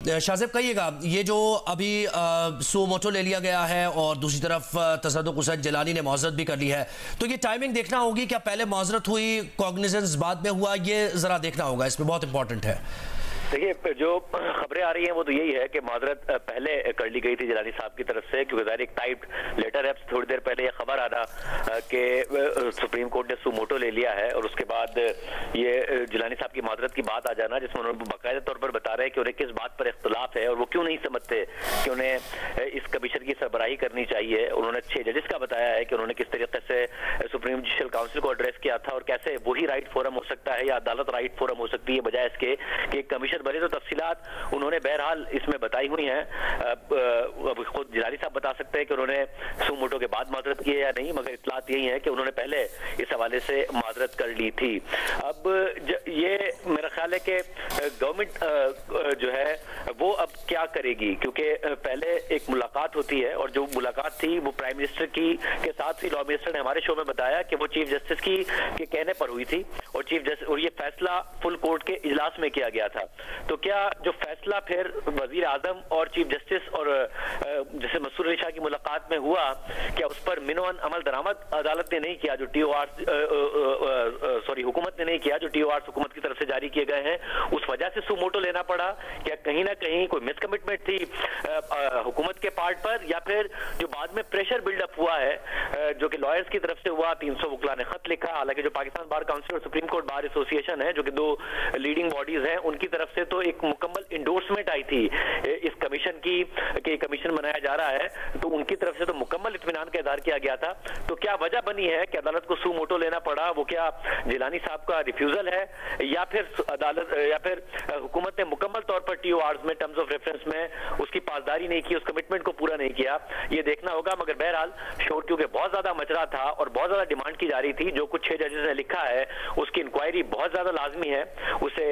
शाहज़ेब कहिएगा, ये जो अभी सू मोटो ले लिया गया है और दूसरी तरफ तसद्दुक़ हुसैन जिलानी ने मुआज़रत भी कर ली है, तो ये टाइमिंग देखना होगी, क्या पहले मुआज़रत हुई, कॉग्निजेंस बाद में हुआ, ये ज़रा देखना होगा, इसमें बहुत इंपॉर्टेंट है। देखिए, जो खबरें आ रही हैं वो तो यही है कि माजरत पहले कर ली गई थी जिलानी साहब की तरफ से, क्योंकि ज़ाहिर एक टाइप्ड लेटर है। थोड़ी देर पहले ये खबर आ था कि सुप्रीम कोर्ट ने सू मोटो ले लिया है और उसके बाद ये जिलानी साहब की माजरत की बात आ जाना, जिसमें उन्होंने बाकायदा तौर पर बता रहे हैं कि उन्हें किस बात पर इख्तलाफ है और वो क्यों नहीं समझते कि उन्हें इस कमीशन की सरबराही करनी चाहिए। उन्होंने 6 जजेस का बताया है कि उन्होंने किस तरीके से सुप्रीम जुडिशल काउंसिल को एड्रेस किया था और कैसे वही राइट फोरम हो सकता है या अदालत राइट फोरम हो सकती है, बजाय इसके कि कमीशन बने। तो तफसीलात उन्होंने बहरहाल इसमें बताई हुई हैं। अब खुद जिलानी साहब बता सकते हैं कि उन्होंने सू मोटो के बाद माजरत की है या नहीं, मगर इत्तलात यही है कि उन्होंने पहले इस हवाले से माजरत कर ली थी। अब ये मेरा ख्याल है कि गवर्नमेंट जो है वो अब क्या करेगी, क्योंकि पहले एक मुलाकात होती है और जो मुलाकात थी वो प्राइम मिनिस्टर की के साथ ही लॉ मिनिस्टर ने हमारे शो में बताया कि वो चीफ जस्टिस की के कहने पर हुई थी और चीफ जस्टिस और ये फैसला फुल कोर्ट के इजलास में किया गया था। तो क्या जो फैसला फिर वजीर आजम और चीफ जस्टिस और जैसे मसूद अली शाह की मुलाकात में हुआ, क्या उस पर मिनोअन अमल दरामद अदालत ने नहीं किया, जो हुकूमत ने नहीं किया, जो TOR हुकूमत की तरफ से जारी किए गए हैं, उस वजह से सू मोटो लेना पड़ा? क्या कहीं ना कहीं कोई मिसकमिटमेंट थी हुकूमत के पार्ट पर, या फिर जो बाद में प्रेशर बिल्डअप हुआ है जो कि लॉयर्स की तरफ से हुआ, 300 वकला ने खत लिखा, हालांकि जो पाकिस्तान बार काउंसिल और सुप्रीम कोर्ट बार एसोसिएशन है जो कि 2 लीडिंग बॉडीज हैं, उनकी तरफ से तो एक मुकम्मल इंडोर्समेंट आई थी इस कमीशन की कि कमीशन बनाया जा रहा है, तो उनकी तरफ से तो मुकम्मल इत्मीनान का इज़हार किया गया था। तो क्या वजह बनी है कि अदालत को सू मोटो लेना पड़ा? वो क्या जिलानी साहब का रिफ्यूजल है या फिर अदालत या फिर हुकूमत ने मुकम्मल तौर पर TORs में टर्म्स ऑफ रेफरेंस में उसकी पासदारी नहीं की, उस कमिटमेंट को पूरा नहीं किया? ये देखना होगा। मगर बहरहाल शोर क्योंकि बहुत ज्यादा मच रहा था और बहुत ज्यादा डिमांड की जा रही थी, जो कुछ 6 जजेस ने लिखा है उसकी इंक्वायरी बहुत ज्यादा लाजमी है, उसे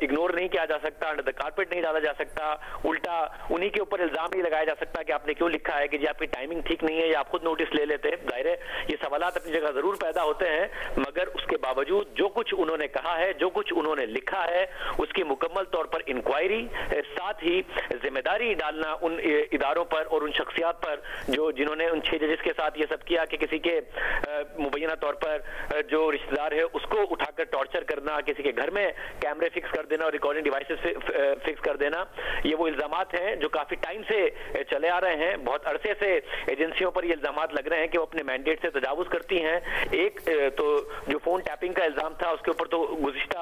इग्नोर नहीं किया जा सकता, अंडर द कारपेट नहीं डाला जा सकता, उल्टा उन्हीं के ऊपर इल्जाम नहीं लगाया जा सकता कि आपने क्यों लिखा है कि जी आपकी टाइमिंग ठीक नहीं है या आप खुद नोटिस ले लेते। जाहिर है ये सवालात अपनी जगह जरूर पैदा होते हैं, मगर उसके बावजूद जो कुछ उन्होंने कहा है, जो कुछ उन्होंने लिखा है, उसकी मुकम्मल तौर पर इंक्वायरी, साथ ही जिम्मेदारी डालना उन इदारों पर और उन शख्सियात पर जो जिन्होंने उन 6 जजेस के साथ ये सब किया कि किसी के मुबैना तौर पर जो रिश्तेदार है उसको उठाकर टॉर्चर करना, किसी के घर में कैमरे फिक्स कर देना और रिकॉर्डिंग डिवाइसेस फिक्स कर देना, ये वो इल्जामात हैं जो काफी टाइम से चले आ रहे हैं। बहुत अरसे से एजेंसियों पर ये इल्जामात लग रहे हैं कि वो अपने मैंडेट से तजावुज करती हैं। एक तो जो फोन टैपिंग का इल्जाम था उसके ऊपर तो गुज़िश्ता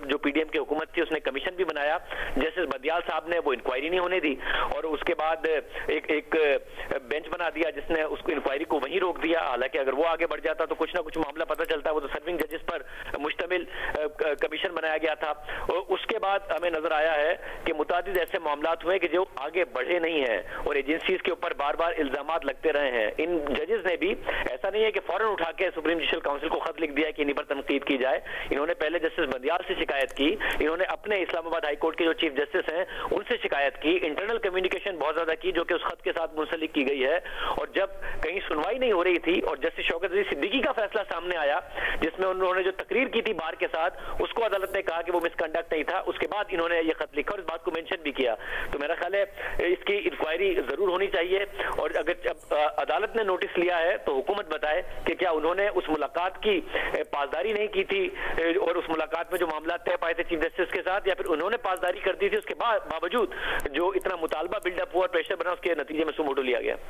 जो PDM की हुकूमत थी उसने कमीशन भी बनाया, जस्टिस बदियाल साहब ने वो इंक्वायरी नहीं होने दी और उसके बाद एक बेंच बना दिया जिसने उसको इंक्वायरी को वहीं रोक दिया। हालांकि अगर वो आगे बढ़ जाता तो कुछ ना कुछ मामला पता चलता, वो तो सर्विंग जजेस पर मुश्तमिल कमीशन बनाया गया था। और उसके बाद हमें नजर आया है कि मुतादिद ऐसे मामलात हुए कि जो आगे बढ़े नहीं हैं और एजेंसीज के ऊपर बार बार इल्जामात लगते रहे हैं। इन जजेस ने भी ऐसा नहीं है कि फौरन उठा के सुप्रीम जुडिशल काउंसिल को खत लिख दिया कि इन्हीं पर तनकीद की जाए। इन्होंने पहले जस्टिस बंदियाल से शिकायत की, इन्होंने अपने इस्लामाबाद हाई कोर्ट के जो चीफ जस्टिस हैं उनसे शिकायत की, इंटरनल कम्युनिकेशन बहुत ज्यादा की जो कि उस खत के साथ मुंसलिक की गई है। और जब कहीं सुनवाई नहीं हो रही थी और जस्टिस शौकत अली सिद्दीकी का फैसला सामने आया जिसमें उन्होंने जो तकरीर की थी बार के साथ, उसको अदालत ने कहा कि वो मिसकंडक्ट नहीं था, उसके बाद इन्होंने ये खत लिखा और इस बात को मेंशन भी किया। तो मेरा ख्याल है इसकी इंक्वायरी जरूर होनी चाहिए और अगर जब अदालत ने नोटिस लिया है तो हुकूमत बताए कि क्या उन्होंने उस मुलाकात की पासदारी नहीं की थी और उस मुलाकात में जो मामला तय पाए थे चीफ जस्टिस के साथ, या फिर उन्होंने पासदारी कर दी थी उसके बावजूद जो इतना मुतालबा बिल्डअप हुआ और प्रेशर बना उसके नतीजे में सू मोटो लिया गया।